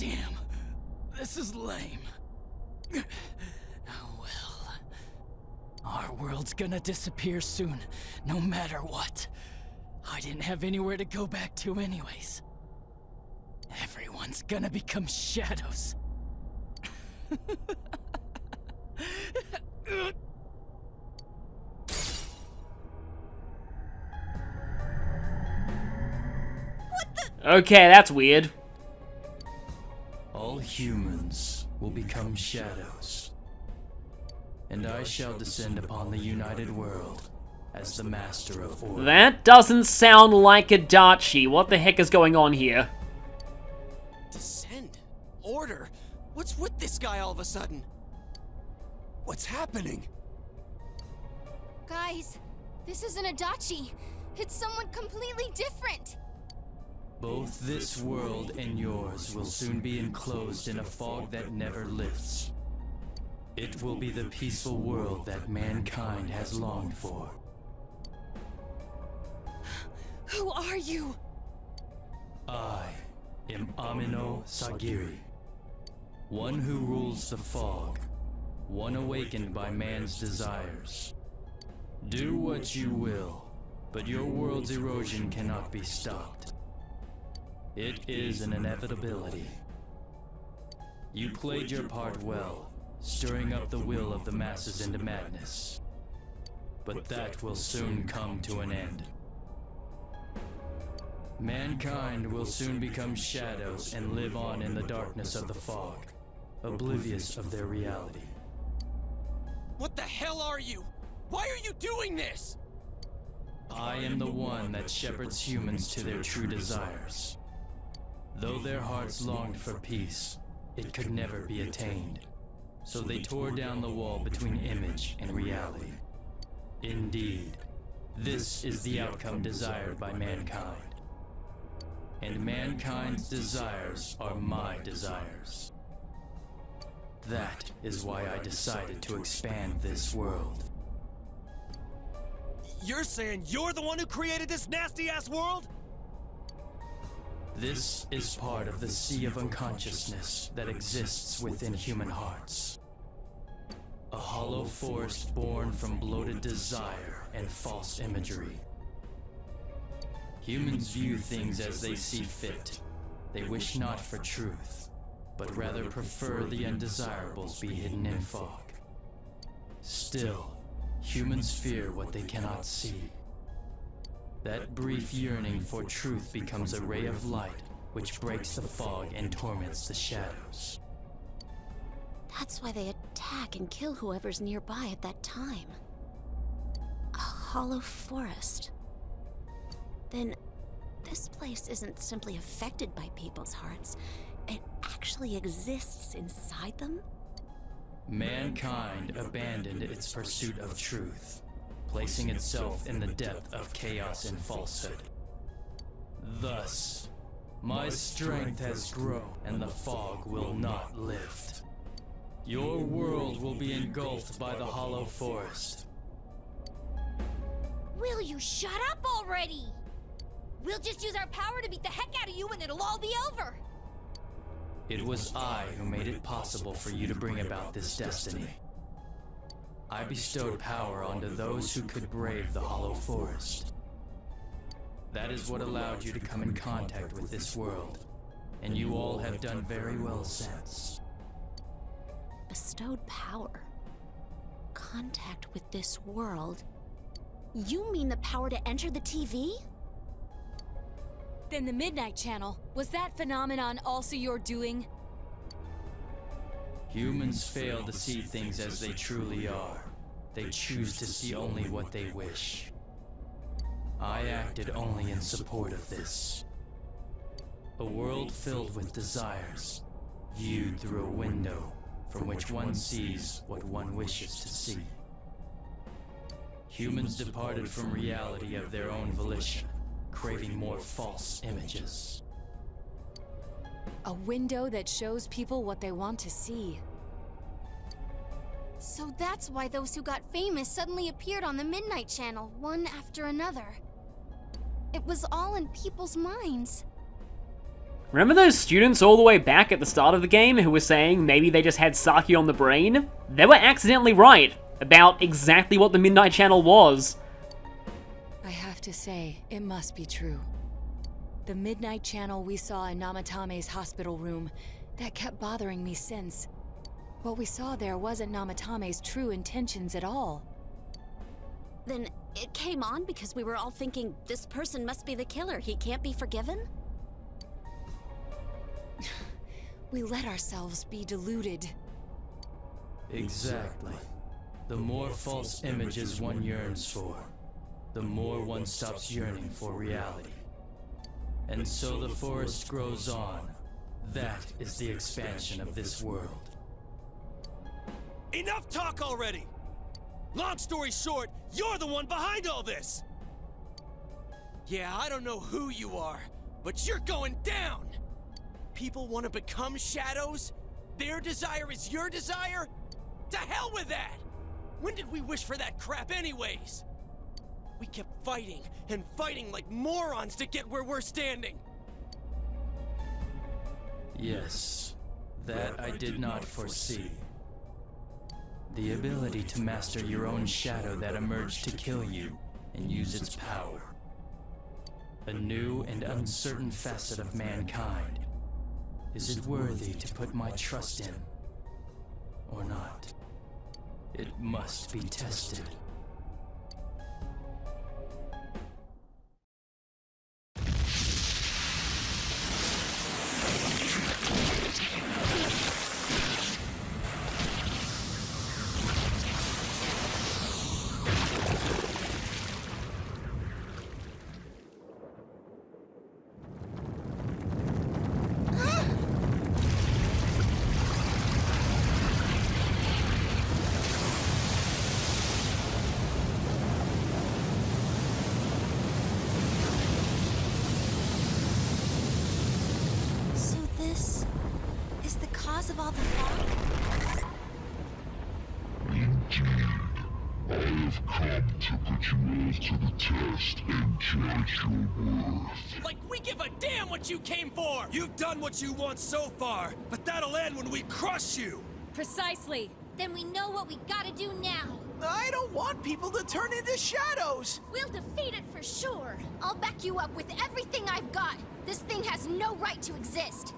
Damn, this is lame. Oh well. Our world's gonna disappear soon, no matter what. I didn't have anywhere to go back to anyways. Everyone's gonna become shadows. Okay, that's weird. All humans will become shadows, and I shall descend upon the united world as the master of order. That doesn't sound like Adachi. What the heck is going on here? Descend? Order? What's with this guy all of a sudden? What's happening? Guys, this isn't Adachi. It's someone completely different. Both this world and yours will soon be enclosed in a fog that never lifts. It will be the peaceful world that mankind has longed for. Who are you? I am Amino Sagiri, one who rules the fog, one awakened by man's desires. Do what you will, but your world's erosion cannot be stopped. It is an inevitability. You played your part well, stirring up the will of the masses into madness. But that will soon come to an end. Mankind will soon become shadows and live on in the darkness of the fog, oblivious of their reality. What the hell are you? Why are you doing this? I am the one that shepherds humans to their true desires. Though their hearts longed for peace, it could never be attained. So they tore down the wall between image and reality. Indeed, this is the outcome desired by mankind. And mankind's desires are my desires. That is why I decided to expand this world. You're saying you're the one who created this nasty-ass world? This is part of the sea of unconsciousness that exists within human hearts. A hollow forest born from bloated desire and false imagery. Humans view things as they see fit. They wish not for truth, but rather prefer the undesirables be hidden in fog. Still, humans fear what they cannot see. That brief yearning for truth becomes a ray of light which breaks the fog and torments the shadows. That's why they attack and kill whoever's nearby at that time. A hollow forest. Then, this place isn't simply affected by people's hearts. It actually exists inside them? Mankind abandoned its pursuit of truth, placing itself in the depth of chaos and falsehood. Thus, my strength has grown, and the fog will not lift. Your world will be engulfed by the hollow forest. Will you shut up already? We'll just use our power to beat the heck out of you and it'll all be over. It was I who made it possible for you to bring about this destiny. I bestowed power onto those who could brave the hollow forest. That is what allowed you to come in contact with this world, and you all have done very well since. Bestowed power. Contact with this world. You mean the power to enter the TV? Then the Midnight Channel, was that phenomenon also your doing? Humans fail to see things as they truly are. They choose to see only what they wish. I acted only in support of this. A world filled with desires, viewed through a window from which one sees what one wishes to see. Humans departed from reality of their own volition, craving more false images. A window that shows people what they want to see. So that's why those who got famous suddenly appeared on the Midnight Channel, one after another. It was all in people's minds. Remember those students all the way back at the start of the game who were saying maybe they just had Saki on the brain? They were accidentally right about exactly what the Midnight Channel was. I have to say, it must be true. The Midnight Channel we saw in Namatame's hospital room, that kept bothering me since. What we saw there wasn't Namatame's true intentions at all. Then it came on because we were all thinking this person must be the killer. He can't be forgiven? We let ourselves be deluded. Exactly. The more false images one yearns for, the more one stops yearning for reality. And so the forest grows on. That is the expansion of this world. Enough talk already! Long story short, you're the one behind all this! Yeah, I don't know who you are, but you're going down! People want to become shadows? Their desire is your desire? To hell with that! When did we wish for that crap anyways? We kept fighting and fighting like morons to get where we're standing. Yes, that I did not foresee. The ability to master your own shadow that emerged to kill you and use its power. A new and uncertain facet of mankind. Is it worthy to put my trust in? Or not? It must be tested. So this is the cause of all the fog? I have come to put you all to the test and judge your worth. Like we give a damn what you came for! You've done what you want so far, but that'll end when we crush you! Precisely. Then we know what we gotta do now. I don't want people to turn into shadows! We'll defeat it for sure. I'll back you up with everything I've got. This thing has no right to exist.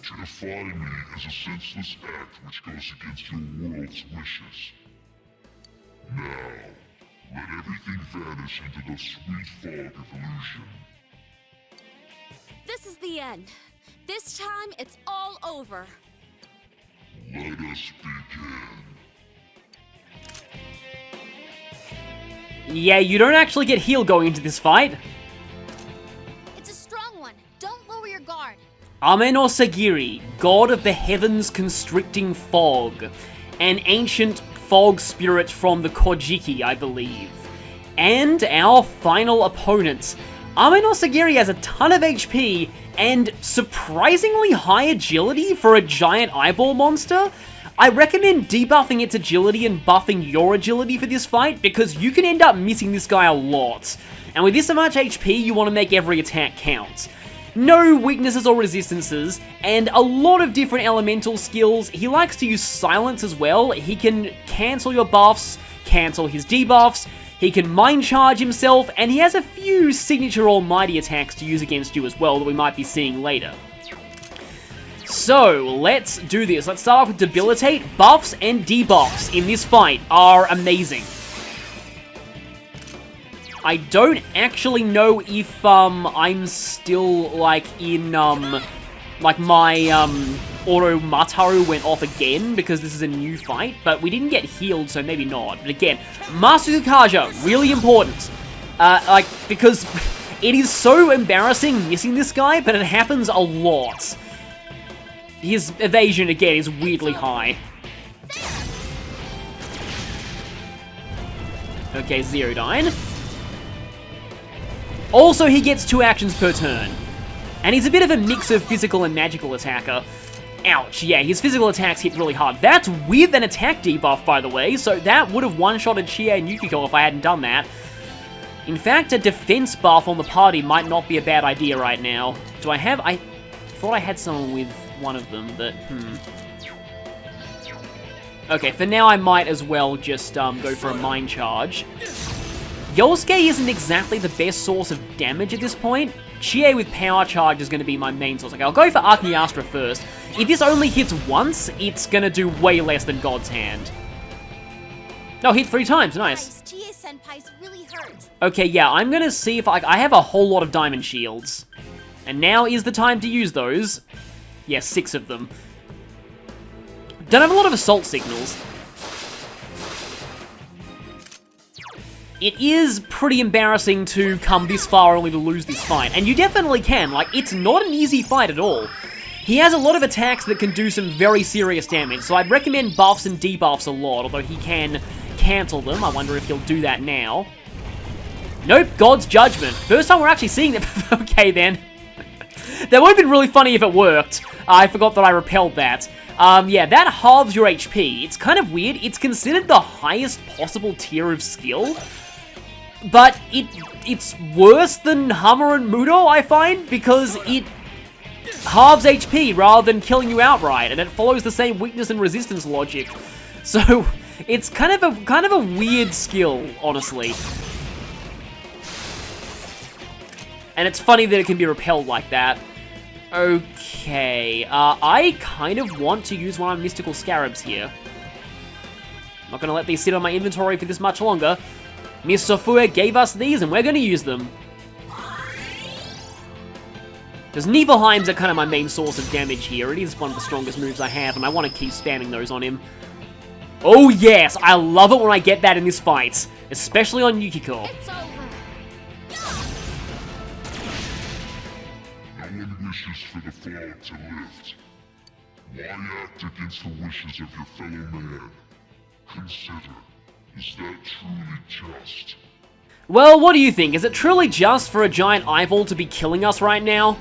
To defy me is a senseless act which goes against your world's wishes. Now, let everything vanish into the sweet fog of illusion. This is the end. This time, it's all over. Let us begin. Yeah, you don't actually get healed going into this fight. It's a strong one. Don't lower your guard. Amenosagiri, god of the heavens constricting fog. An ancient fog spirit from the Kojiki, I believe. And our final opponent. Amenosagiri has a ton of HP and surprisingly high agility for a giant eyeball monster. I recommend debuffing its agility and buffing your agility for this fight, because you can end up missing this guy a lot. And with this much HP, you want to make every attack count. No weaknesses or resistances, and a lot of different elemental skills. He likes to use silence as well. He can cancel your buffs, cancel his debuffs, he can mind charge himself, and he has a few signature almighty attacks to use against you as well that we might be seeing later. So, let's do this. Let's start off with Debilitate. Buffs and debuffs in this fight are amazing. I don't actually know if, I'm still, like, in, like, my, Auto Mataru went off again, because this is a new fight, but we didn't get healed, so maybe not. But again, Master Tsukaja, really important. Like, because it is so embarrassing missing this guy, but it happens a lot. His evasion, again, is weirdly high. Okay, Zerodyne. Also, he gets 2 actions per turn. And he's a bit of a mix of physical and magical attacker. Ouch, yeah, his physical attacks hit really hard. That's with an attack debuff, by the way, so that would have one-shotted Chie and Yukiko if I hadn't done that. In fact, a defense buff on the party might not be a bad idea right now. Do I have... I thought I had someone with one of them, but Okay, for now I might as well just go for a Mind Charge. Yosuke isn't exactly the best source of damage at this point. Chie with Power Charge is going to be my main source. Okay, I'll go for Agniastra first. If this only hits once, it's going to do way less than God's Hand. No, hit 3 times, nice. Chie-senpai's really hurt. Okay, yeah, I'm going to see if I have a whole lot of Diamond Shields. And now is the time to use those. Yeah, 6 of them. Don't have a lot of Assault Signals. It is pretty embarrassing to come this far only to lose this fight. And you definitely can. Like, it's not an easy fight at all. He has a lot of attacks that can do some very serious damage, so I'd recommend buffs and debuffs a lot, although he can cancel them. I wonder if he'll do that now. Nope, God's Judgment. First time we're actually seeing it. Okay, then. That would have been really funny if it worked. I forgot that I repelled that. Yeah, that halves your HP. It's kind of weird. It's considered the highest possible tier of skill, but it's worse than Hammer and Mudo, I find, because it halves HP rather than killing you outright, and it follows the same weakness and resistance logic. So it's kind of a weird skill, honestly. And it's funny that it can be repelled like that. Okay, I kind of want to use one of my Mystical Scarabs here. I'm not going to let these sit on my inventory for this much longer. Miss Sofue gave us these, and we're going to use them. Because Niflheim's are kind of my main source of damage here. It is one of the strongest moves I have, and I want to keep spamming those on him. Oh yes, I love it when I get that in this fight. Especially on Yukiko. It's over. No one wishes for the fog to lift. Why act against the wishes of your fellow man? Consider, is that truly just? Well, what do you think? Is it truly just for a giant eyeball to be killing us right now?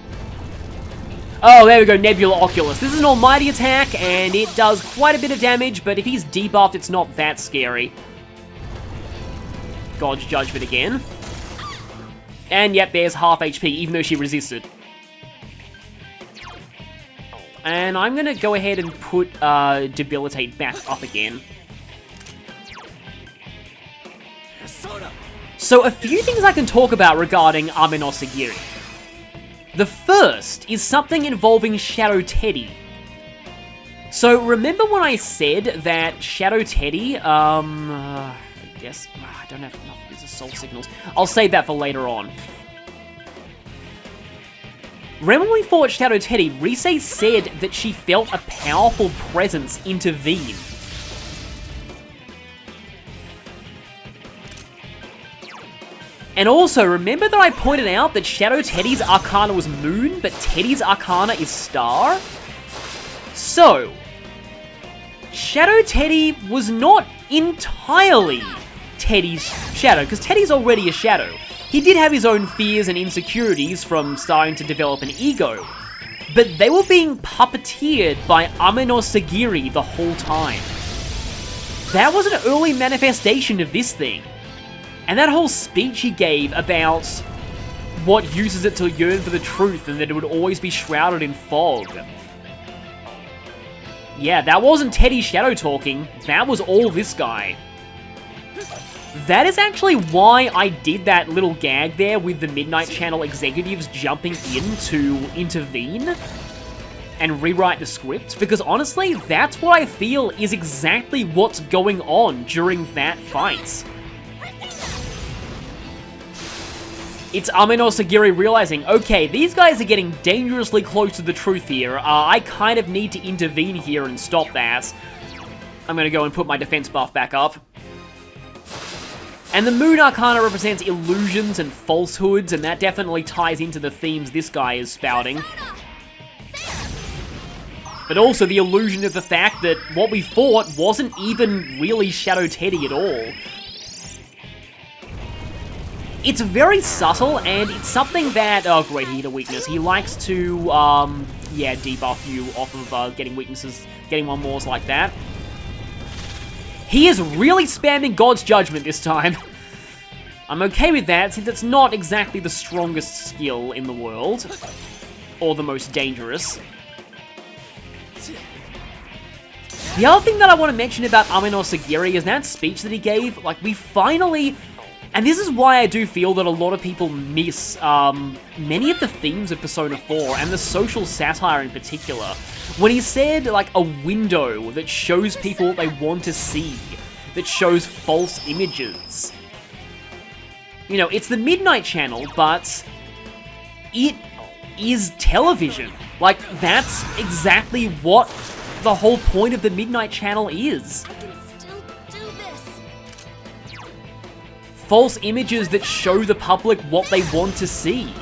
Oh, there we go, Nebula Oculus. This is an almighty attack, and it does quite a bit of damage, but if he's debuffed, it's not that scary. God's Judgment again. And yep, there's half HP, even though she resisted. And I'm gonna go ahead and put Debilitate back up again. So a few things I can talk about regarding Ame no Sagiri. The first is something involving Shadow Teddy. So remember when I said that Shadow Teddy, I guess, I don't have enough of these Assault Signals. I'll save that for later on. Remember when we fought Shadow Teddy, Rise said that she felt a powerful presence intervene. And also, remember that I pointed out that Shadow Teddy's Arcana was Moon, but Teddy's Arcana is Star? So, Shadow Teddy was not entirely Teddy's shadow, because Teddy's already a shadow. He did have his own fears and insecurities from starting to develop an ego, but they were being puppeteered by Ame no Sagiri the whole time. That was an early manifestation of this thing. And that whole speech he gave about what uses it to yearn for the truth and that it would always be shrouded in fog. Yeah, that wasn't Teddy's shadow talking, that was all this guy. That is actually why I did that little gag there with the Midnight Channel executives jumping in to intervene and rewrite the script, because honestly, that's what I feel is exactly what's going on during that fight. It's Ame no Sagiri realizing, okay, these guys are getting dangerously close to the truth here. I kind of need to intervene here and stop that. I'm gonna go and put my defense buff back up. And the Moon Arcana represents illusions and falsehoods, and that definitely ties into the themes this guy is spouting. But also the illusion of the fact that what we fought wasn't even really Shadow Teddy at all. It's very subtle, and it's something that... Oh, great, he hit a weakness. He likes to, yeah, debuff you off of getting weaknesses, getting one mores like that. He is really spamming God's Judgment this time. I'm okay with that, since it's not exactly the strongest skill in the world. Or the most dangerous. The other thing that I want to mention about Amino Sagiri is that speech that he gave. Like, we finally... And this is why I do feel that a lot of people miss many of the themes of Persona 4, and the social satire in particular. When he said, like, a window that shows people what they want to see, that shows false images. You know, it's the Midnight Channel, but it is television. Like, that's exactly what the whole point of the Midnight Channel is. I can still do this. False images that show the public what they want to see.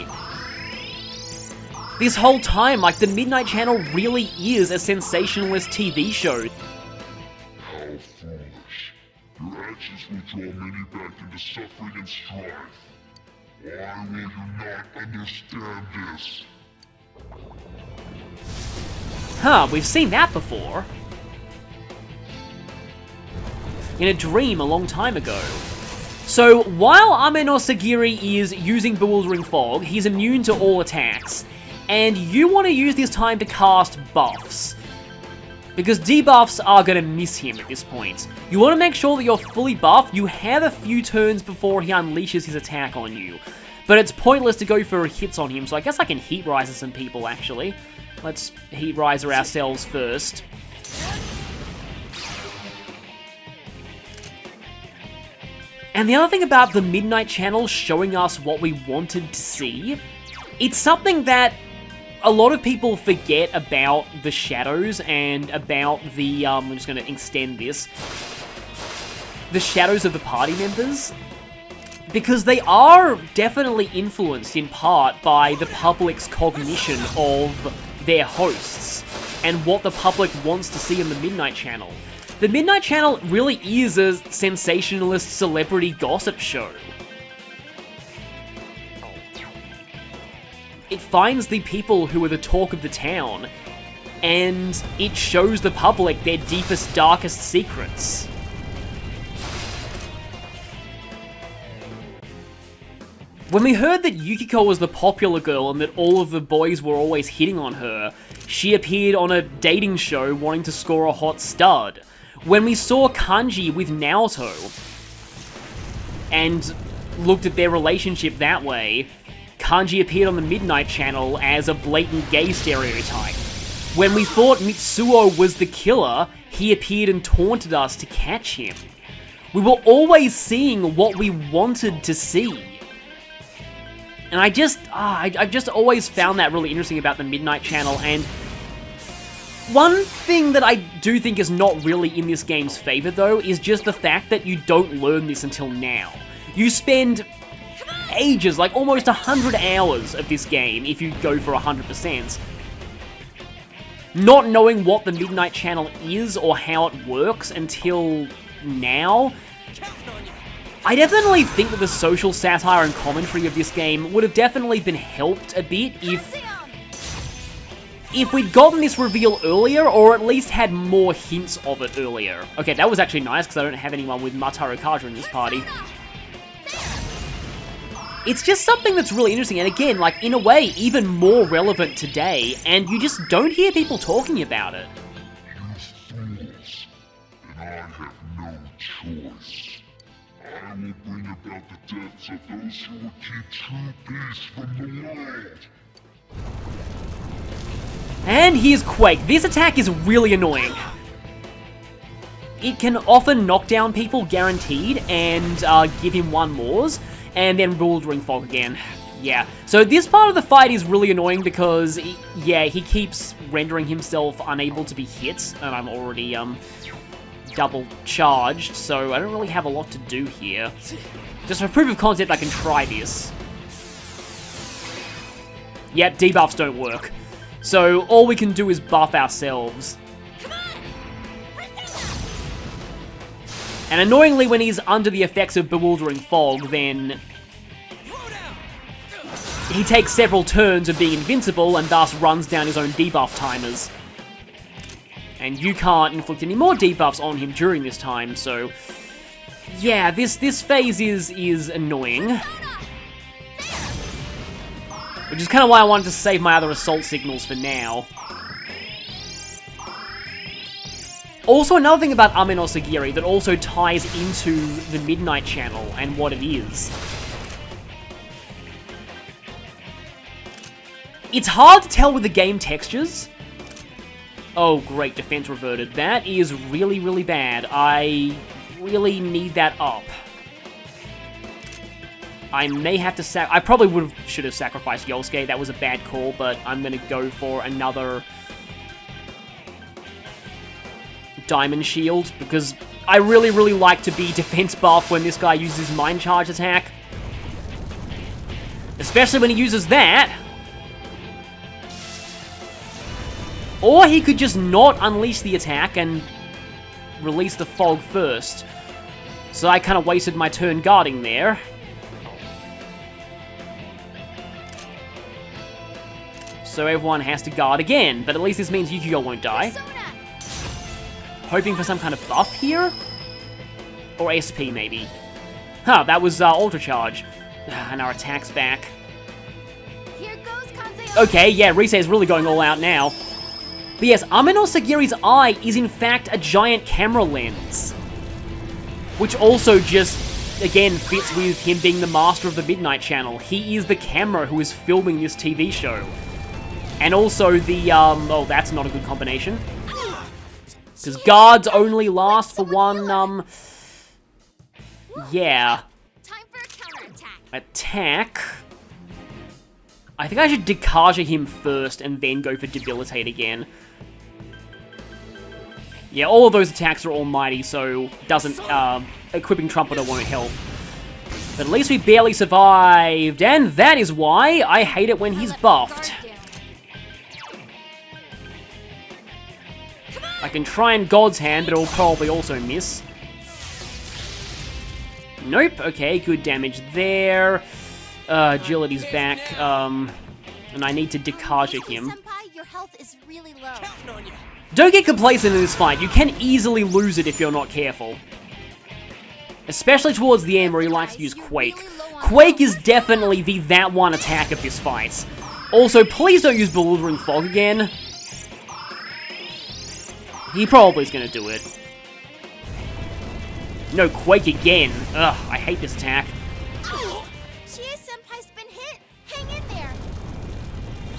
This whole time, like, the Midnight Channel really is a sensationalist TV show. How foolish. Your actions will draw many back into suffering and strife. Why will you not understand this? Huh, we've seen that before. In a dream a long time ago. So, while Ameno Sagiri is using Bewildering Fog, he's immune to all attacks. And you want to use this time to cast buffs. Because debuffs are going to miss him at this point. You want to make sure that you're fully buffed. You have a few turns before he unleashes his attack on you. But it's pointless to go for hits on him, so I guess I can Heat Riser some people, actually. Let's Heat Riser ourselves first. And the other thing about the Midnight Channel showing us what we wanted to see, it's something that a lot of people forget about the shadows and about the, I'm just going to extend this, the shadows of the party members, because they are definitely influenced in part by the public's cognition of their hosts and what the public wants to see in the Midnight Channel. The Midnight Channel really is a sensationalist celebrity gossip show. It finds the people who are the talk of the town, and it shows the public their deepest, darkest secrets. When we heard that Yukiko was the popular girl and that all of the boys were always hitting on her, she appeared on a dating show wanting to score a hot stud. When we saw Kanji with Naoto and looked at their relationship that way, Kanji appeared on the Midnight Channel as a blatant gay stereotype. When we thought Mitsuo was the killer, he appeared and taunted us to catch him. We were always seeing what we wanted to see. And I've just always found that really interesting about the Midnight Channel, and one thing that I do think is not really in this game's favor, though, is just the fact that you don't learn this until now. You spend ages, like almost 100 hours of this game, if you go for 100%, not knowing what the Midnight Channel is or how it works until now. I definitely think that the social satire and commentary of this game would have definitely been helped a bit if we'd gotten this reveal earlier, or at least had more hints of it earlier. Okay, that was actually nice, because I don't have anyone with Mataru Kaja in this party. It's just something that's really interesting, and again, like, in a way, even more relevant today, and you just don't hear people talking about it. You fools, and I have no choice. I will bring about the deaths of those who will keep true peace from the world. And here's Quake. This attack is really annoying. It can often knock down people, guaranteed, and give him one mores, and then Bewildering Fog again. Yeah, so this part of the fight is really annoying because, he keeps rendering himself unable to be hit, and I'm already, double charged, so I don't really have a lot to do here. Just for proof of concept, I can try this. Yep, debuffs don't work. So all we can do is buff ourselves. And annoyingly, when he's under the effects of Bewildering Fog, then he takes several turns of being invincible and thus runs down his own debuff timers. And you can't inflict any more debuffs on him during this time, so... yeah, this phase is annoying. Which is kind of why I wanted to save my other assault signals for now. Also, another thing about Ame no Sagiri that also ties into the Midnight Channel and what it is. It's hard to tell with the game textures. Oh, great, defense reverted. That is really, really bad. I really need that up. I may have to I probably should have sacrificed Yosuke. That was a bad call, but I'm gonna go for another Diamond Shield, because I really, really like to be defense buff when this guy uses Mind Charge attack. Especially when he uses that. Or he could just not unleash the attack and release the fog first. So I kind of wasted my turn guarding there. So everyone has to guard again, but at least this means Yukiko won't die. Hoping for some kind of buff here? Or SP, maybe. Huh, that was Ultra Charge. And our attack's back. Here goes Kanzeo. Okay, yeah, Rise is really going all out now. But yes, Ame no Sagiri's eye is in fact a giant camera lens. Which also just, again, fits with him being the master of the Midnight Channel. He is the camera who is filming this TV show. And also the, oh, that's not a good combination. Because guards only last for one, yeah. Time for a counterattack. Attack. I think I should Dekaja him first and then go for Debilitate again. Yeah, all of those attacks are almighty, so doesn't, equipping Trumpeter won't help. But at least we barely survived, and that is why I hate it when he's buffed. I can try and God's Hand, but it'll probably also miss. Nope, okay, good damage there. Agility's back, and I need to Dekaja him. Senpai, your health is really low. Counting on you. Don't get complacent in this fight, you can easily lose it if you're not careful. Especially towards the end where he likes to use Quake. Quake is definitely the that one attack of this fight. Also, please don't use Bewildering Fog again. He probably is going to do it. No, Quake again. Ugh, I hate this attack. Chie-senpai's been hit. Hang in there.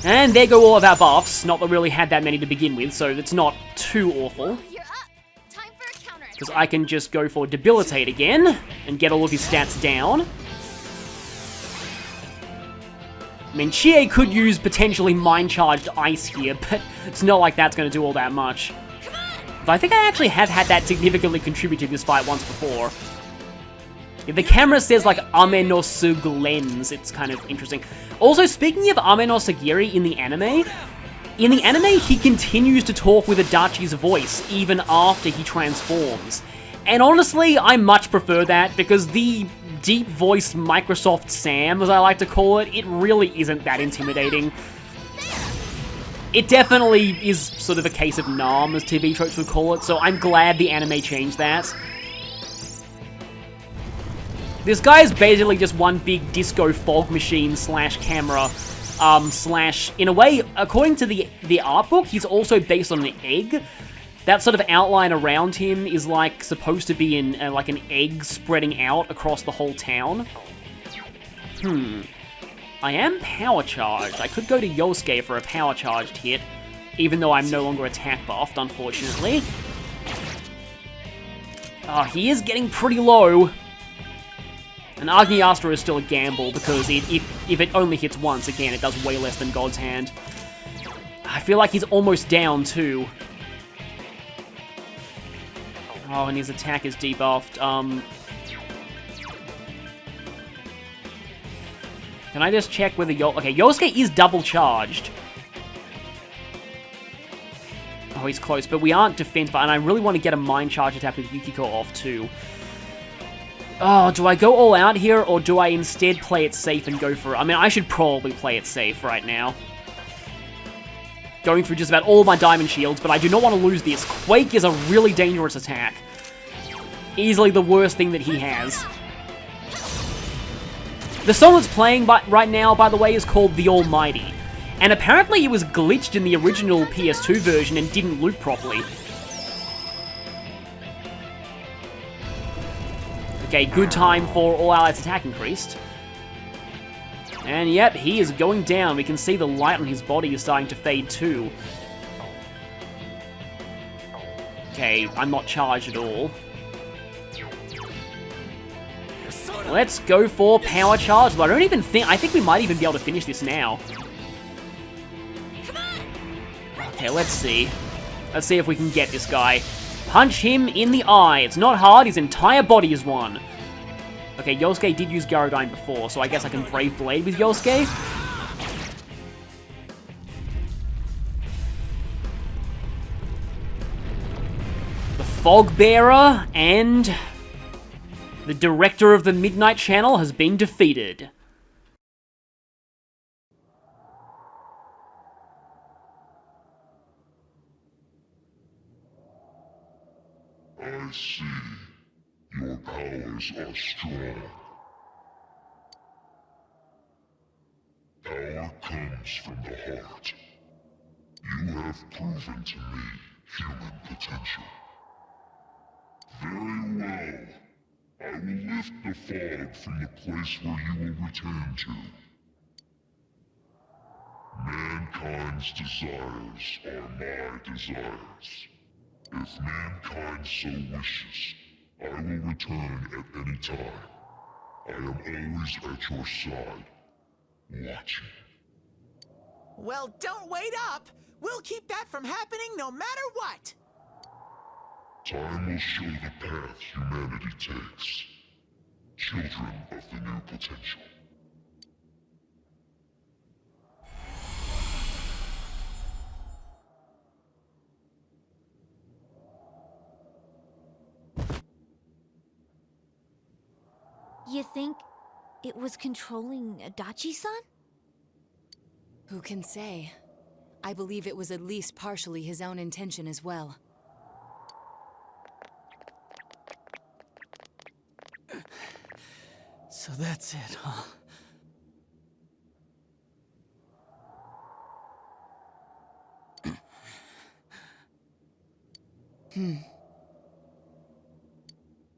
And there go all of our buffs. Not that we really had that many to begin with, so it's not too awful. You're up. Time for a counterattack. Because I can just go for Debilitate again, and get all of his stats down. I mean, Chie could use potentially Mind-Charged Ice here, but it's not like that's going to do all that much. But I think I actually have had that significantly contribute to this fight once before. If the camera says, like, Ame no Sug lens, it's kind of interesting. Also, speaking of Ame no Sagiri in the anime, he continues to talk with Adachi's voice, even after he transforms. And honestly, I much prefer that, because the deep-voiced Microsoft Sam, as I like to call it, it really isn't that intimidating. It definitely is sort of a case of Nam, as TV tropes would call it, so I'm glad the anime changed that. This guy is basically just one big disco fog machine slash camera, slash, in a way, according to the art book, he's also based on an egg. That sort of outline around him is like supposed to be in like an egg spreading out across the whole town. I am power charged. I could go to Yosuke for a power charged hit, even though I'm no longer attack buffed, unfortunately. He is getting pretty low. And Agni Astra is still a gamble, because if it only hits once, again, it does way less than God's Hand. I feel like he's almost down, too. Oh, and his attack is debuffed. Can I just check whether okay, Yosuke is double charged. Oh, he's close, but we aren't defense, and I really want to get a Mind Charge attack with Yukiko off, too. Oh, do I go all out here, or do I instead play it safe and go for it? I mean, I should probably play it safe right now. Going through just about all my diamond shields, but I do not want to lose this. Quake is a really dangerous attack. Easily the worst thing that he has. The song that's playing right now, by the way, is called The Almighty. And apparently it was glitched in the original PS2 version and didn't loop properly. Okay, good time for all allies attack increased. And yep, he is going down. We can see the light on his body is starting to fade too. Okay, I'm not charged at all. Let's go for power charge. I don't even think... I think we might even be able to finish this now. Okay, let's see. Let's see if we can get this guy. Punch him in the eye. It's not hard. His entire body is one. Okay, Yosuke did use Gyrodyne before, so I guess I can Brave Blade with Yosuke. The Fog Bearer and the director of the Midnight Channel has been defeated. I see. Your powers are strong. Power comes from the heart. You have proven to me human potential. Very well. I will lift the fog from the place where you will return to. Mankind's desires are my desires. If mankind so wishes, I will return at any time. I am always at your side, watching. Well, don't wait up! We'll keep that from happening no matter what! Time will show the path humanity takes. Children of the new potential. You think it was controlling Adachi-san? Who can say? I believe it was at least partially his own intention as well. So that's it, huh?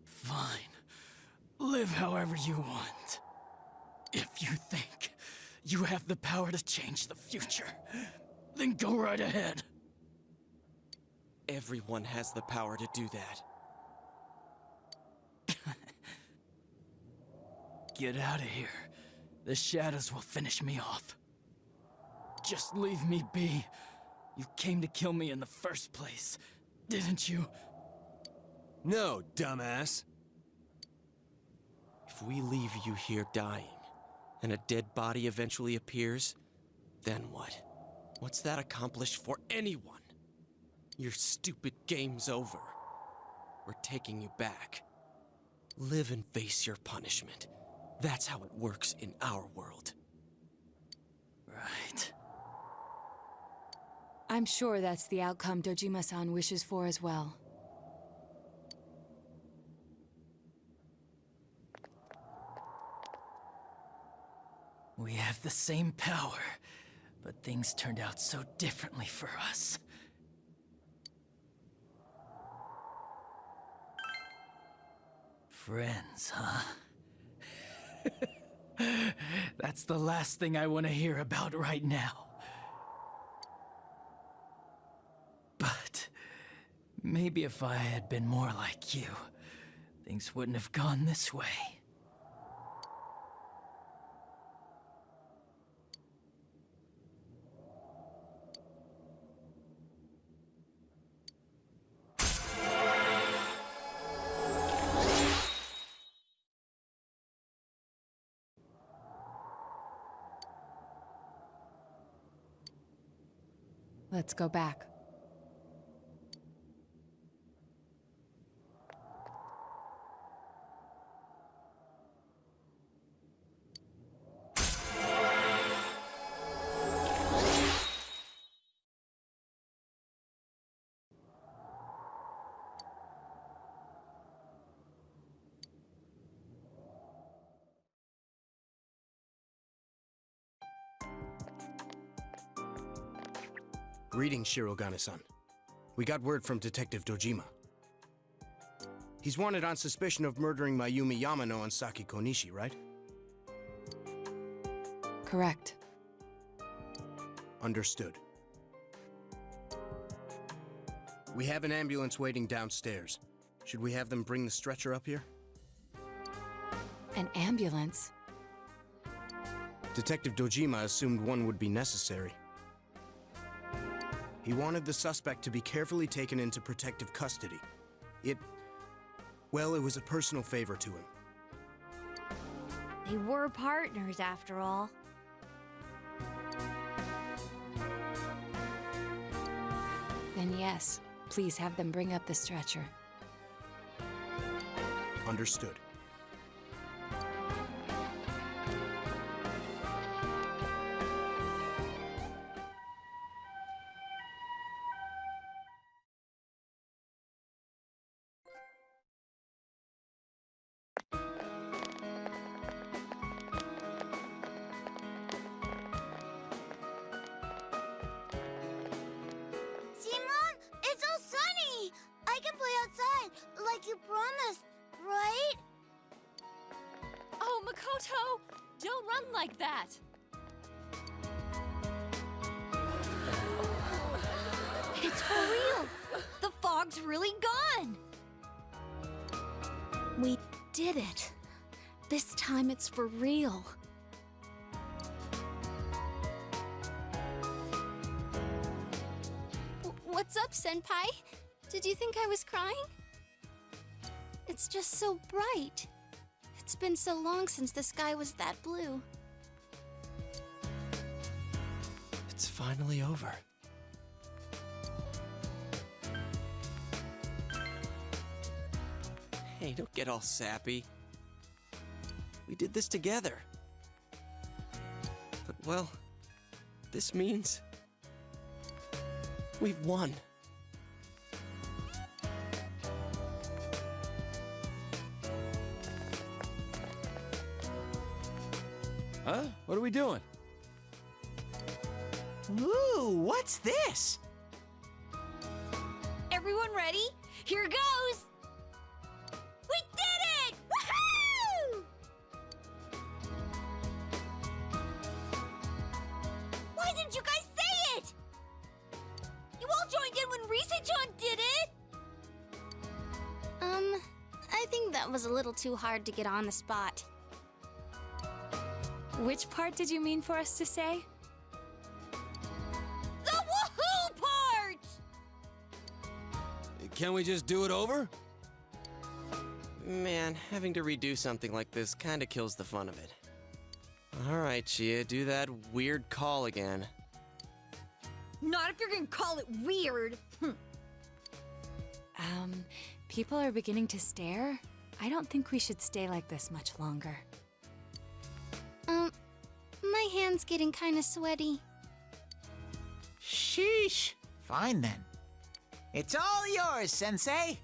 Fine. Live however you want. If you think you have the power to change the future, then go right ahead. Everyone has the power to do that. Get out of here. The shadows will finish me off. Just leave me be. You came to kill me in the first place, didn't you? No, dumbass. If we leave you here dying, and a dead body eventually appears, then what? What's that accomplish for anyone? Your stupid game's over. We're taking you back. Live and face your punishment. That's how it works in our world. Right. I'm sure that's the outcome Dojima-san wishes for as well. We have the same power, but things turned out so differently for us. Friends, huh? That's the last thing I want to hear about right now. But maybe if I had been more like you, things wouldn't have gone this way. Let's go back. Greetings, Shirogane-san. We got word from Detective Dojima. He's wanted on suspicion of murdering Mayumi Yamano and Saki Konishi, right? Correct. Understood. We have an ambulance waiting downstairs. Should we have them bring the stretcher up here? An ambulance? Detective Dojima assumed one would be necessary. He wanted the suspect to be carefully taken into protective custody. Well, it was a personal favor to him. They were partners, after all. Then yes, please have them bring up the stretcher. Understood. Simon, it's all sunny! I can play outside, like you promised, right? Oh, Makoto! Don't run like that! It's for real! The fog's really gone! We did it. This time it's for real. What's up, Senpai? Did you think I was crying? It's just so bright. It's been so long since the sky was that blue. It's finally over. Hey, don't get all sappy. We did this together. But, well, this means we've won. Huh? What are we doing? Ooh, what's this? Everyone ready? Here goes! We did it! Woohoo! Why didn't you guys say it? You all joined in when Risa-chan did it! I think that was a little too hard to get on the spot. Which part did you mean for us to say? The woohoo part! Can we just do it over? Man, having to redo something like this kinda kills the fun of it. Alright, Chia, do that weird call again. Not if you're gonna call it weird. People are beginning to stare. I don't think we should stay like this much longer. My hand's getting kinda sweaty. Sheesh. Fine then. It's all yours, Sensei.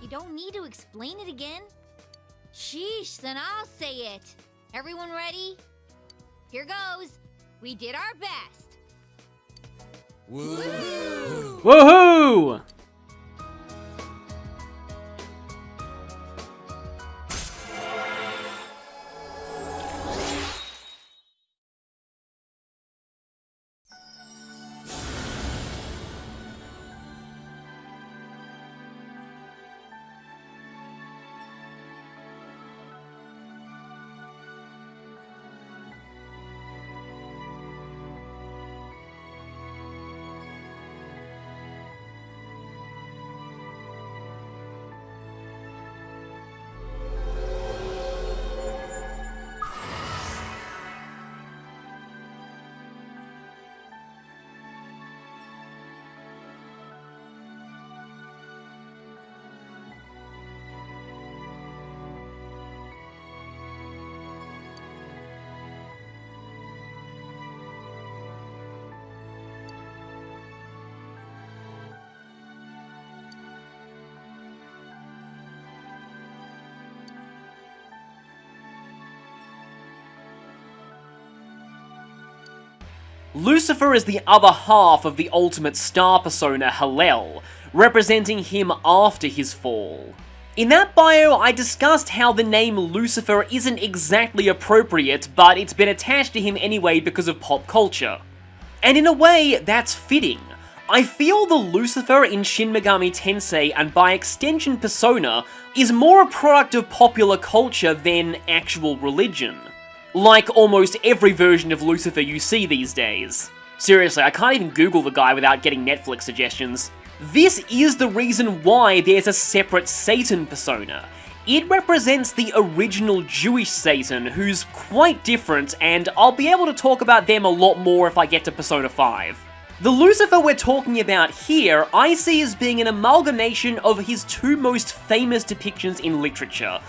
You don't need to explain it again. Sheesh, then I'll say it. Everyone ready? Here goes. We did our best. Woo! Woohoo! Lucifer is the other half of the ultimate star persona, Hallel, representing him after his fall. In that bio, I discussed how the name Lucifer isn't exactly appropriate, but it's been attached to him anyway because of pop culture. And in a way, that's fitting. I feel the Lucifer in Shin Megami Tensei, and by extension Persona, is more a product of popular culture than actual religion. Like almost every version of Lucifer you see these days. Seriously, I can't even Google the guy without getting Netflix suggestions. This is the reason why there's a separate Satan persona. It represents the original Jewish Satan, who's quite different, and I'll be able to talk about them a lot more if I get to Persona 5. The Lucifer we're talking about here, I see as being an amalgamation of his two most famous depictions in literature,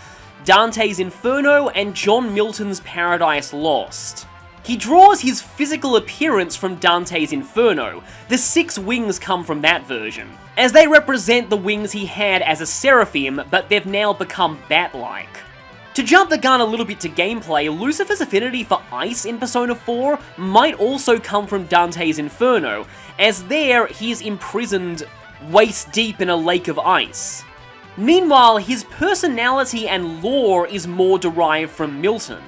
Dante's Inferno and John Milton's Paradise Lost. He draws his physical appearance from Dante's Inferno. The 6 wings come from that version, as they represent the wings he had as a seraphim, but they've now become bat-like. To jump the gun a little bit to gameplay, Lucifer's affinity for ice in Persona 4 might also come from Dante's Inferno, as there he is imprisoned waist deep in a lake of ice. Meanwhile, his personality and lore is more derived from Milton.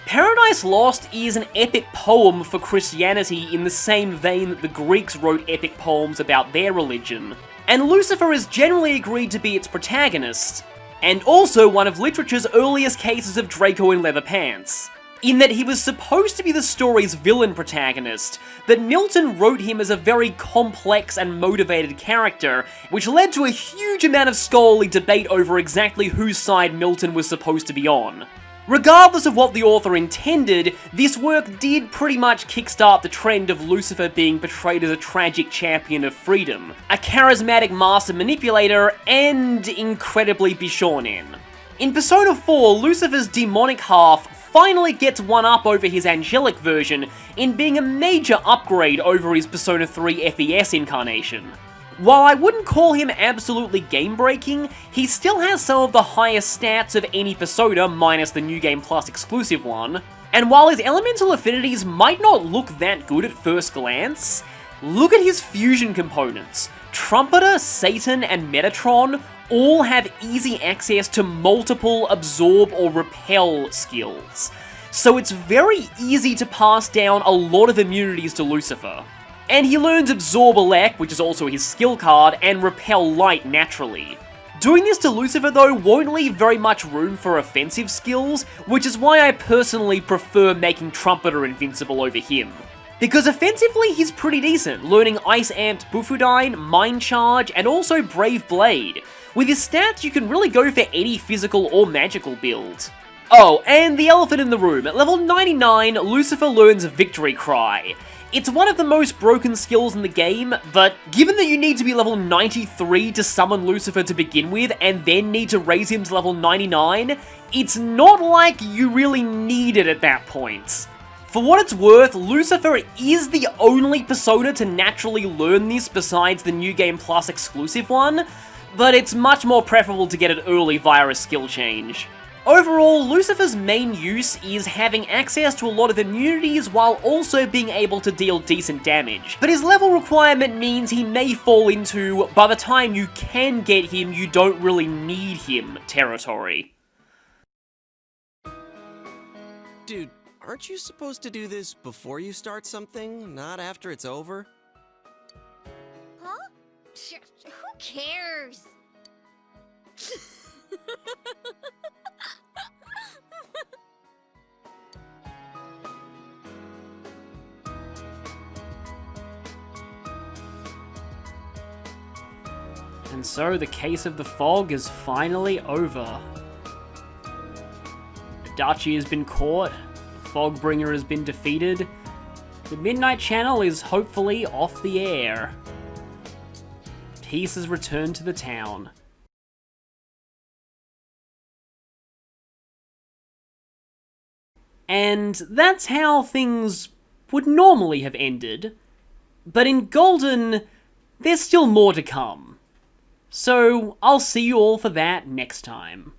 Paradise Lost is an epic poem for Christianity in the same vein that the Greeks wrote epic poems about their religion, and Lucifer is generally agreed to be its protagonist, and also one of literature's earliest cases of Draco in leather pants, in that he was supposed to be the story's villain protagonist, but Milton wrote him as a very complex and motivated character, which led to a huge amount of scholarly debate over exactly whose side Milton was supposed to be on. Regardless of what the author intended, this work did pretty much kickstart the trend of Lucifer being portrayed as a tragic champion of freedom, a charismatic master manipulator, and incredibly bishonen. In Persona 4, Lucifer's demonic half finally gets one up over his angelic version in being a major upgrade over his Persona 3 FES incarnation. While I wouldn't call him absolutely game-breaking, he still has some of the highest stats of any Persona minus the New Game Plus exclusive one, and while his elemental affinities might not look that good at first glance, look at his fusion components. Trumpeter, Satan, and Metatron all have easy access to multiple absorb or repel skills, so it's very easy to pass down a lot of immunities to Lucifer. And he learns Absorb Elect, which is also his skill card, and Repel Light naturally. Doing this to Lucifer though won't leave very much room for offensive skills, which is why I personally prefer making Trumpeter invincible over him. Because offensively he's pretty decent, learning Ice Amped Bufudine, Mind Charge, and also Brave Blade. With his stats you can really go for any physical or magical build. Oh, and the elephant in the room, at level 99, Lucifer learns Victory Cry. It's one of the most broken skills in the game, but given that you need to be level 93 to summon Lucifer to begin with, and then need to raise him to level 99, it's not like you really need it at that point. For what it's worth, Lucifer is the only persona to naturally learn this besides the New Game Plus exclusive one, but it's much more preferable to get it early via a skill change. Overall, Lucifer's main use is having access to a lot of immunities while also being able to deal decent damage. But his level requirement means he may fall into, by the time you can get him, you don't really need him territory. Dude, aren't you supposed to do this before you start something, not after it's over? Huh? Who cares? And so the case of the fog is finally over. Adachi has been caught, the Fogbringer has been defeated, the Midnight Channel is hopefully off the air. Peace has returned to the town. And that's how things would normally have ended, but in Golden, there's still more to come. So I'll see you all for that next time.